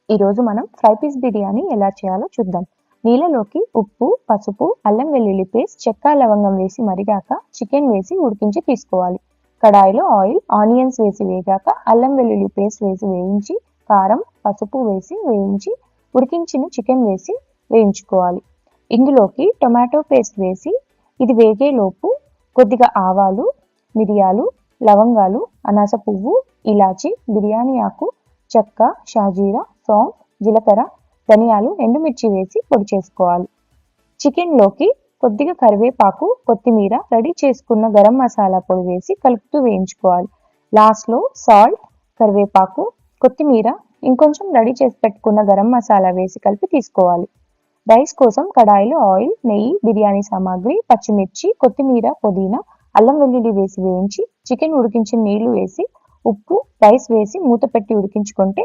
ఈరోజు మనం fry piece biryani ఎలా చేయాలో చూద్దాం. నీళ్ళలోకి ఉప్పు, పసుపు, అల్లం వెల్లుల్లి పేస్ట్, చెక్క లవంగం వేసి మరిగాక చికెన్ వేసి ఉడికించి తీసుకోవాలి. కడాయిలో ఆయిల్, ఆనియన్స్ వేసి వేగాక అల్లం వెల్లుల్లి పేస్ట్ వేసి వేయించి కారం, పసుపు వేసి వేయించి ఉడికించిన చికెన్ వేసి వేయించుకోవాలి. ఇందులోకి టొమాటో పేస్ట్ వేసి ఇది వేగేలోపు కొద్దిగా ఆవాలు, మిరియాలు, లవంగాలు, అనాస పువ్వు, ఇలాచి, బిర్యానీ ఆకు, చెక్క, షాజీరా, సాంఫ్, జీలకర్ర, ధనియాలు, ఎండుమిర్చి వేసి పొడి చేసుకోవాలి. చికెన్లోకి కొద్దిగా కరివేపాకు, కొత్తిమీర, రెడీ చేసుకున్న గరం మసాలా పొడి వేసి కలుపుతూ వేయించుకోవాలి. లాస్ట్లో సాల్ట్, కరివేపాకు, కొత్తిమీర, ఇంకొంచెం రెడీ చేసి పెట్టుకున్న గరం మసాలా వేసి కలిపి తీసుకోవాలి. రైస్ కోసం కడాయిలో ఆయిల్, నెయ్యి, బిర్యానీ సామాగ్రి, పచ్చిమిర్చి, కొత్తిమీర, పుదీనా, అల్లం వెల్లుల్లి వేసి వేయించి చికెన్ ఉడికించిన నీళ్లు వేసి ఉప్పు, రైస్ వేసి మూత పెట్టి ఉడికించుకుంటే